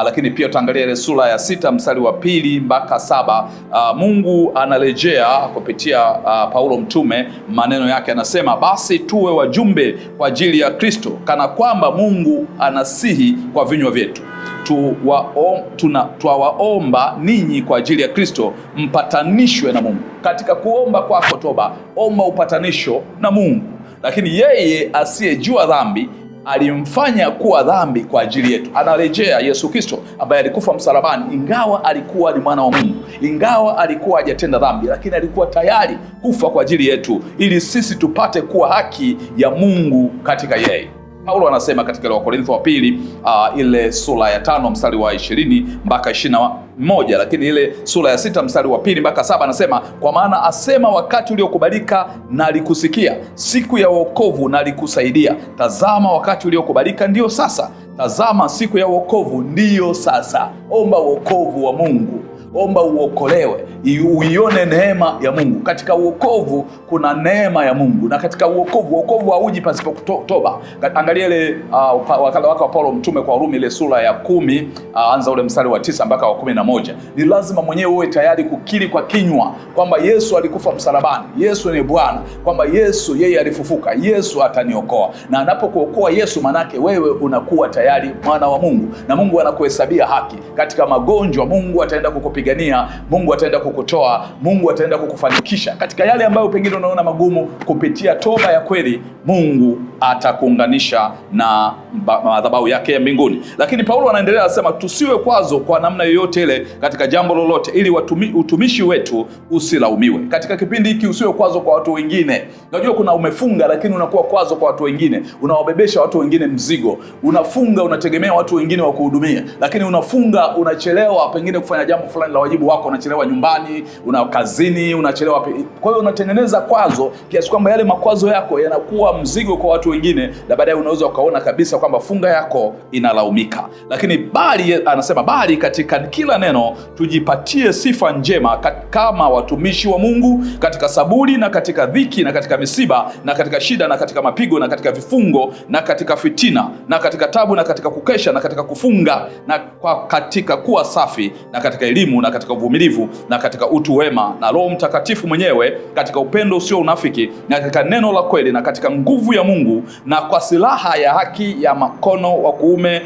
Lakini pia tutaangalia ile sura ya 6 mstari wa 2 mpaka 7. Mungu analejea kupitia Paulo mtume, maneno yake anasema, basi tuwe wajumbe kwa ajili ya Kristo, kana kwamba Mungu anasihi kwa vinywa vyetu. Twawaomba ninyi kwa ajili ya Kristo, mpatanishwe na Mungu. Katika kuomba kwako toba, omba upatanisho na Mungu. Lakini yeye asiyejua dhambi alimfanya kuwa dhambi kwa ajili yetu. Anarejea Yesu Kristo ambaye alikufa msalabani, ingawa alikuwa ni mwana wa Mungu, ingawa alikuwa hajatenda dhambi, lakini alikuwa tayari kufa kwa ajili yetu ili sisi tupate kuwa haki ya Mungu katika yeye. Paulo anasema katika Wakorintho wa pili ile sura ya 5 mstari wa 20 mpaka 21, lakini ile sura ya 6 mstari wa 2 mpaka 7 anasema, kwa maana asema, wakati uliokubalika nalikusikia, siku ya wokovu nalikusaidia. Tazama, wakati uliokubalika ndio sasa, tazama, siku ya wokovu ndiyo sasa. Omba wokovu wa Mungu, omba uokolewe, uione neema ya Mungu. Katika uokovu kuna neema ya Mungu, na katika wokovu hauji pasipo toba. Angalia ile wakala wa Paulo mtume kwa Warumi ile sura ya 10, anza ule mstari wa 9 mpaka wa 11. Ni lazima mwenyewe uwe tayari kukiri kwa kinywa kwamba Yesu alikufa msalabani, Yesu ni Bwana, kwamba Yesu yeye alifufuka, Yesu ataniokoa. Na anapokuokoa Yesu, manake wewe unakuwa tayari mwana wa Mungu, na Mungu anakuhesabia haki. Katika magonjwa Mungu ataenda kukupigania, Mungu ataenda kukutoa, Mungu ataenda kukufanikisha. Katika yale ambayo pengine unaona magumu, kupitia toba ya kweli Mungu atakuunganisha na madhabahu yake ya mbinguni. Lakini Paulo anaendelea anasema, tusiwe kwazo kwa namna yoyote ile katika jambo lolote, ili utumishi wetu usilaumiwe. Katika kipindi hiki usiwe kwazo kwa watu wengine. Unajua kuna umefunga lakini unakuwa kwazo kwa watu wengine, unawabebesha watu wengine mzigo. Unafunga unategemea watu wengine wa kuhudumia, lakini unafunga unachelewa pengine kufanya jambo fulani la wajibu wako, unachelewa nyumbani, kazini, unachelewa. Kwa hiyo unatengeneza kwazo kiasi kwamba yale makwazo yako yanakuwa mzigo kwa watu wengine, na baadaye unaweza ukaona kabisa kwamba funga yako inalaumika. Lakini bali katika kila neno tujipatie sifa njema kama watumishi wa Mungu, katika saburi na katika dhiki na katika misiba na katika shida na katika mapigo na katika vifungo na katika fitina na katika tabu na katika kukesha na katika kufunga na katika kuwa safi na katika elimu na katika uvumilivu na katika utu wema na Roho Mtakatifu mwenyewe, katika upendo usio unafiki na katika neno la kweli na katika nguvu ya Mungu, na kwa silaha ya haki ya mkono wa kuume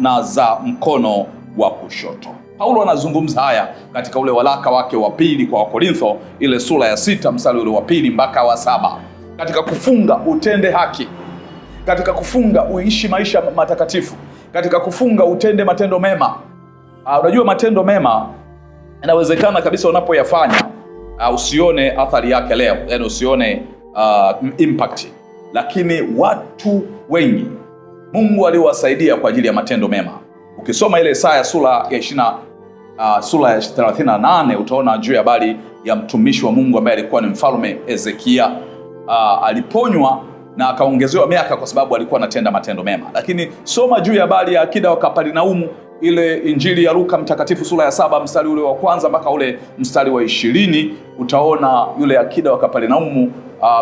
na za mkono wa kushoto. Paulo anazungumza haya katika ule waraka wake wa pili kwa Wakorintho, ile sura ya 6 mstari ule wa 2 mpaka wa 7. Katika kufunga utende haki, katika kufunga uishi maisha matakatifu, katika kufunga utende matendo mema. Unajua matendo mema inawezekana kabisa unapoyafanya usione athari yake leo, yani usione impact, lakini watu wengi Mungu aliwasaidia kwa ajili ya matendo mema. Ukisoma ile Isaya sura ya 38 utaona juu ya habari ya mtumishi wa Mungu ambaye alikuwa ni mfalme Hezekia. Aliponywa na akaongezewa miaka kwa sababu alikuwa anatenda matendo mema. Lakini soma juu ya habari ya akida wa Kapernaumu, ile Injili ya Luka mtakatifu sura ya 7 mstari ule wa 1 mpaka ule mstari wa 20, utaona yule akida wa Kapernaumu,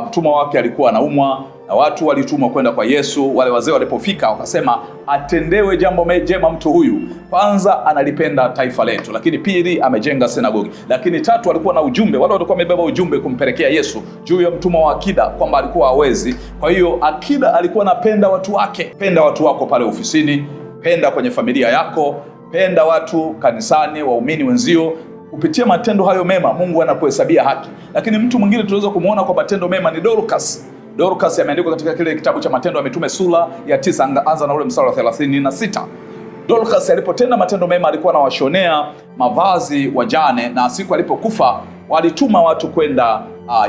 mtumwa wake alikuwa anaumwa na watu walitumwa kwenda kwa Yesu. Wale wazee walipofika wakasema, atendewe jambo jema mtu huyu. Kwanza analipenda taifa letu, lakini pili amejenga sinagogi, lakini tatu alikuwa na ujumbe. Wale walikuwa wamebeba ujumbe kumpelekea Yesu juu ya mtumwa wa akida kwamba alikuwa hawezi. Kwa hiyo akida alikuwa anapenda watu wake. Penda watu wako pale ofisini, penda kwenye familia yako, penda watu kanisani, waumini wenzio. Kupitia matendo hayo mema Mungu anakuhesabia haki. Lakini mtu mwingine tunaweza kumuona kwa matendo mema ni Dorcas. Dorcas ameandikwa katika kile kitabu cha Matendo ya Mitume sura ya 9 anza na ule mstari wa 36. Dorcas alipotenda matendo mema alikuwa anawashonea mavazi wajane, na siku alipokufa walituma watu kwenda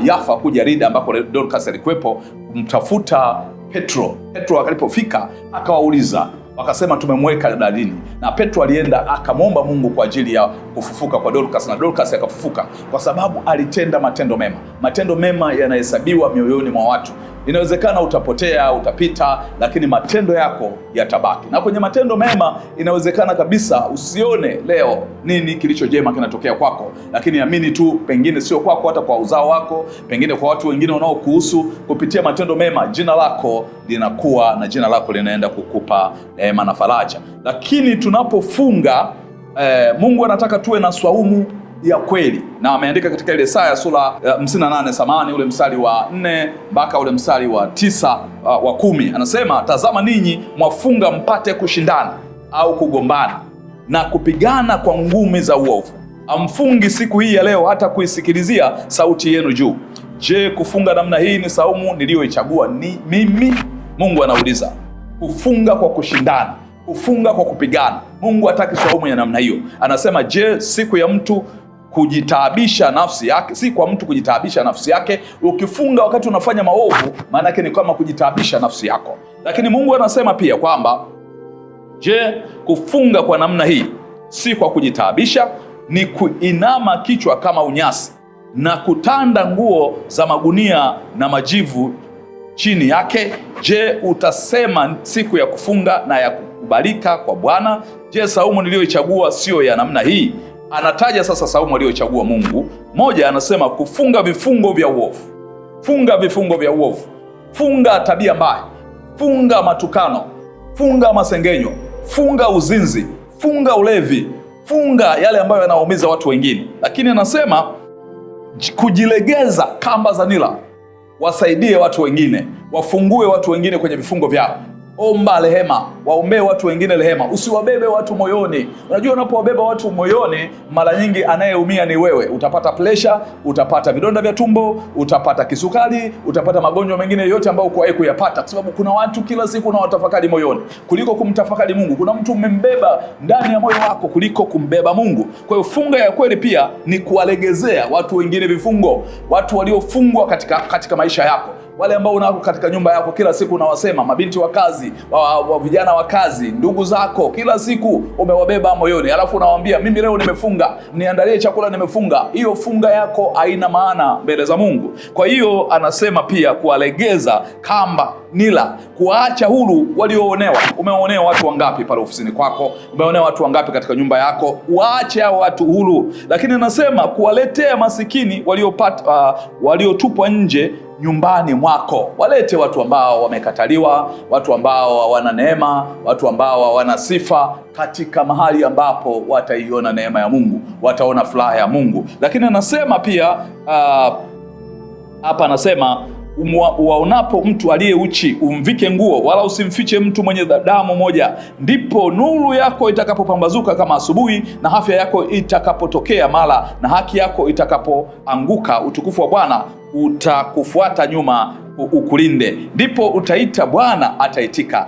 Yafa kuja Lida ambako Dorcas alikuwepo kumtafuta Petro. Petro alipofika akawauliza, wakasema tumemweka dalini. Na Petro alienda akamwomba Mungu kwa ajili ya kufufuka kwa Dorcas, na Dorcas akafufuka kwa sababu alitenda matendo mema. Matendo mema yanahesabiwa mioyoni mwa watu. Inawezekana utapotea, utapita, lakini matendo yako yatabaki. Na kwenye matendo mema inawezekana kabisa usione leo nini kilicho jema kinatokea kwako, lakini amini tu, pengine sio kwako, hata kwa uzao wako, pengine kwa watu wengine wanaokuhusu. Kupitia matendo mema jina lako linakuwa na jina lako linaenda kukupa neema na faraja. Lakini tunapofunga, Mungu anataka tuwe na swaumu ya kweli, na ameandika katika ile Isaya sura 58 ule mstari wa 4 mpaka ule mstari wa 9 wa 10, anasema, tazama ninyi mwafunga mpate kushindana au kugombana na kupigana kwa ngumi za uovu. Amfungi siku hii ya leo hata kuisikilizia sauti yenu juu. Je, kufunga namna hii ni saumu niliyoichagua ni mimi? Mungu anauliza. Kufunga kwa kushindana, kufunga kwa kupigana. Mungu hataki saumu ya namna hiyo. Anasema, je, siku ya mtu kujitaabisha nafsi yake, si kwa mtu kujitaabisha nafsi yake. Ukifunga wakati unafanya maovu, maana yake ni kama kujitaabisha nafsi yako. Lakini Mungu anasema pia kwamba, je, kufunga kwa namna hii si kwa kujitaabisha, ni kuinama kichwa kama unyasi na kutanda nguo za magunia na majivu chini yake. Je, utasema siku ya kufunga na ya kukubalika kwa Bwana? Je, saumu niliyoichagua sio ya namna hii? Anataja sasa saumu aliyochagua Mungu. Moja, anasema kufunga vifungo vya uovu. Funga vifungo vya uovu. Funga tabia mbaya. Funga matukano. Funga masengenyo. Funga uzinzi. Funga ulevi. Funga yale ambayo yanaumiza watu wengine. Lakini anasema kujilegeza kamba za nira. Wasaidie watu wengine. Wafungue watu wengine kwenye vifungo vyao. Omba rehema, waombee watu wengine rehema. Usiwabebe watu moyoni. Unajua, unapowabeba watu moyoni, mara nyingi anayeumia ni wewe. Utapata pressure, utapata vidonda vya tumbo, utapata kisukari, utapata magonjwa mengine yote ambayo hukuwahi kuyapata, kwa sababu kuna watu kila siku unawatafakari moyoni kuliko kumtafakari Mungu. Kuna mtu umembeba ndani ya moyo wako kuliko kumbeba Mungu. Kwa hiyo funga ya kweli pia ni kuwalegezea watu wengine vifungo, watu waliofungwa katika maisha yako. Wale ambao unako katika nyumba yako kila siku unawasema, mabinti wa kazi, vijana wa kazi, ndugu zako, kila siku umewabeba moyoni, alafu unawaambia, mimi leo nimefunga, niandalie chakula, nimefunga. Hiyo funga yako haina maana mbele za Mungu. Kwa hiyo anasema pia kuwalegeza kamba nila, kuwaacha huru walioonewa. Umeonewa watu wangapi pale ofisini kwako? Umeonewa watu wangapi katika nyumba yako? Waache hao watu huru. Lakini anasema kuwaletea masikini waliotupwa nje nyumbani mwako. Walete watu ambao wamekataliwa, watu ambao hawana neema, watu ambao hawana sifa, katika mahali ambapo wataiona neema ya Mungu, wataona furaha ya Mungu. Lakini anasema pia hapa anasema, waonapo mtu aliye uchi umvike nguo, wala usimfiche mtu mwenye damu moja. Ndipo nuru yako itakapopambazuka kama asubuhi, na afya yako itakapotokea mara, na haki yako itakapoanguka. Utukufu wa Bwana utakufuata nyuma ukulinde. Ndipo utaita, Bwana ataitika.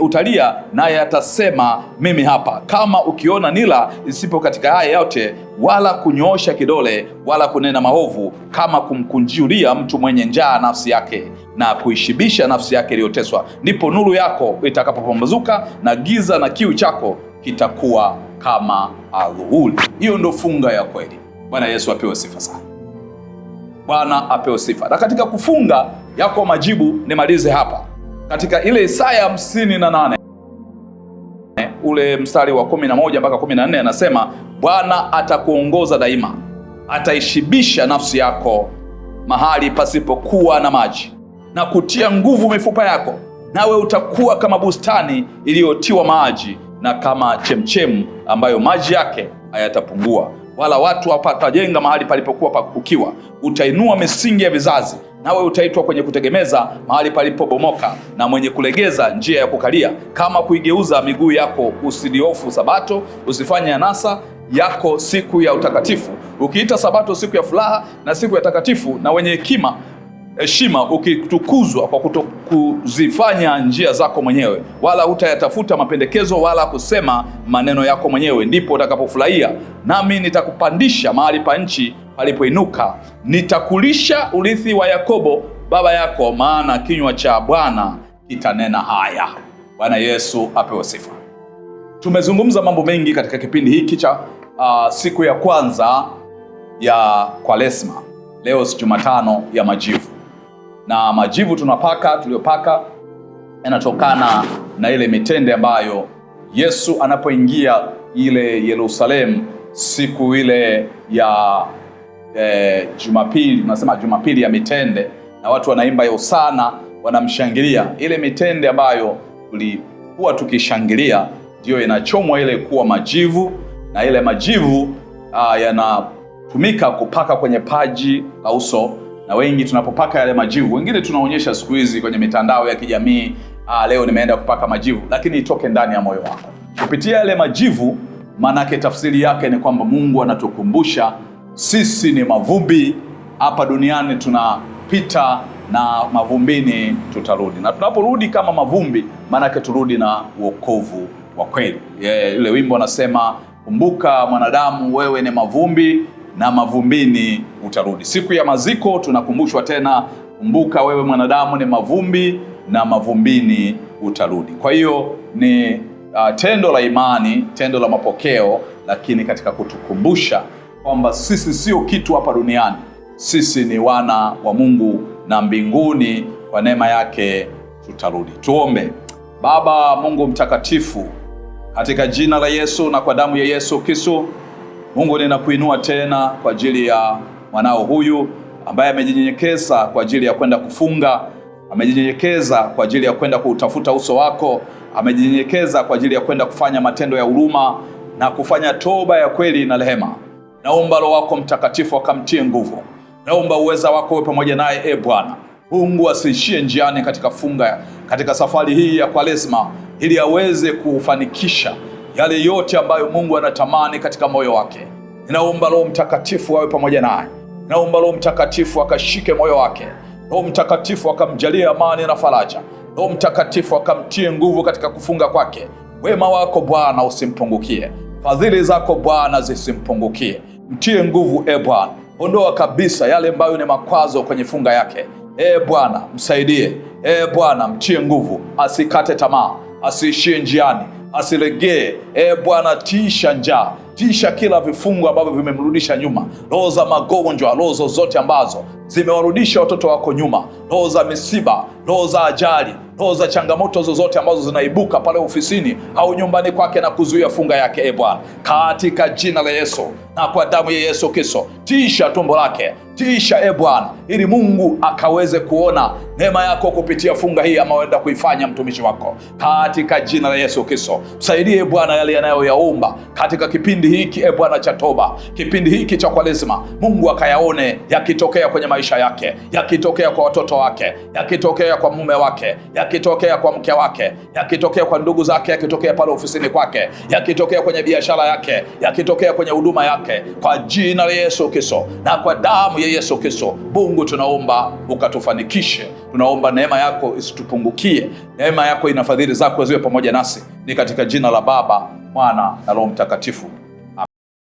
Utalia naye atasema, mimi hapa. Kama ukiona nila isipo katika haya yote, wala kunyoosha kidole, wala kunena maovu, kama kumkunjulia mtu mwenye njaa nafsi yake, na kuishibisha nafsi yake iliyoteswa, ndipo nuru yako itakapopambazuka, na giza na kiu chako kitakuwa kama adhuhuri. Hiyo ndio funga ya kweli. Bwana Yesu apewe sifa sana. Bwana apewe sifa. Na katika kufunga yako majibu, nimalize hapa katika ile Isaya 58 ule mstari wa 11 mpaka 14, anasema, Bwana atakuongoza daima, ataishibisha nafsi yako mahali pasipokuwa na maji, na kutia nguvu mifupa yako. Nawe utakuwa kama bustani iliyotiwa maji, na kama chemchemu ambayo maji yake hayatapungua, wala watu hawatajenga mahali palipokuwa ukiwa. Utainua misingi ya vizazi, nawe utaitwa kwenye kutegemeza mahali palipobomoka, na mwenye kulegeza njia ya kukalia. Kama kuigeuza miguu yako, usiliofu sabato, usifanye anasa yako siku ya utakatifu. Ukiita sabato siku ya furaha na siku ya takatifu, na wenye heshima ukitukuzwa kwa kutokuzifanya njia zako mwenyewe, wala utayatafuta mapendekezo, wala kusema maneno yako mwenyewe. Ndipo utakapofurahia, nami nitakupandisha mahali pa nchi palipoinuka. Nitakulisha urithi wa Yakobo baba yako, maana kinywa cha Bwana kitanena haya. Bwana Yesu apewe sifa. Tumezungumza mambo mengi katika kipindi hiki cha siku ya kwanza ya Kwaresma. Leo si Jumatano ya Majivu, na majivu tuliyopaka yanatokana na ile mitende ambayo Yesu anapoingia ile Yerusalemu siku ile ya Jumapili, tunasema Jumapili ya mitende, na watu wanaimba Hosana, wanamshangilia. Ile mitende ambayo tulikuwa tukishangilia ndio inachomwa ile kuwa majivu, na ile majivu yanatumika kupaka kwenye paji la uso. Na wengi tunapopaka yale majivu, wengine tunaonyesha siku hizi kwenye mitandao ya kijamii, leo nimeenda kupaka majivu, lakini itoke ndani ya moyo wako. Kupitia yale majivu, manake tafsiri yake ni kwamba Mungu anatukumbusha sisi ni mavumbi hapa duniani, tunapita na mavumbini tutarudi. Na tunaporudi kama mavumbi, manake turudi na wokovu wa kweli. Ile wimbo anasema, kumbuka mwanadamu, wewe ni mavumbi na mavumbini utarudi. Siku ya maziko tunakumbushwa tena, kumbuka wewe mwanadamu ni mavumbi na mavumbini utarudi. Kwa hiyo ni tendo la imani, tendo la mapokeo, lakini katika kutukumbusha kwamba sisi sio kitu hapa duniani. Sisi ni wana wa Mungu, na mbinguni kwa neema yake tutarudi. Tuombe. Baba Mungu mtakatifu, katika jina la Yesu na kwa damu ya Yesu Kristo, Mungu ninakuinua tena kwa ajili ya mwanao huyu ambaye amejinyenyekeza kwa ajili ya kwenda kufunga, amejinyenyekeza kwa ajili ya kwenda kutafuta uso wako, amejinyenyekeza kwa ajili ya kwenda kufanya matendo ya huruma na kufanya toba ya kweli na rehema. Naomba Roho wako Mtakatifu akamtie nguvu. Naomba uweza wako uwe pamoja naye, Bwana. Mungu asiishie njiani katika safari hii ya Kwaresma, ili aweze kufanikisha yale yote ambayo Mungu anatamani katika moyo wake. Ninaomba Roho Mtakatifu awe pamoja naye. Naomba Roho Mtakatifu akashike moyo wake. Roho Mtakatifu akamjalie amani na faraja. Roho Mtakatifu akamtie nguvu katika kufunga kwake. Wema wako Bwana usimpungukie. Fadhili zako Bwana zisimpungukie. Mtie nguvu Bwana. Ondoa kabisa yale ambayo ni makwazo kwenye funga yake. Bwana msaidie. Bwana mtie nguvu, asikate tamaa, asiishie njiani, asilegee. Bwana tisha njaa, tisha kila vifungo ambavyo vimemrudisha nyuma, roho za magonjwa, roho zote ambazo zimewarudisha watoto wako nyuma, roho za misiba, roho za ajali, roho za changamoto zozote ambazo zinaibuka pale ofisini au nyumbani kwake na kuzuia funga yake. Bwana, katika jina la Yesu na kwa damu ya Yesu Kristo, tisha tumbo lake, tisha Bwana, ili Mungu akaweze kuona neema yako kupitia funga hii amaenda kuifanya mtumishi wako, katika jina la Yesu Kristo. Msaidie Bwana yale yanayoyaomba katika kipindi hiki Bwana cha toba, kipindi hiki cha Kwaresma, Mungu akayaone yakitokea kwenye maisha yake, yakitokea kwa watoto wake, yakitokea kwa mume wake, yakitokea kwa mke wake, yakitokea kwa ndugu zake, yakitokea pale ofisini kwake, yakitokea kwenye biashara yake, yakitokea kwenye huduma yake, kwa jina la Yesu Kristo na kwa damu ya Yesu Kristo. Mungu tunaomba ukatufanikishe. Tunaomba neema yako isitupungukie. Neema yako ina fadhili zako ziwe pamoja nasi. Ni katika jina la Baba, Mwana na Roho Mtakatifu.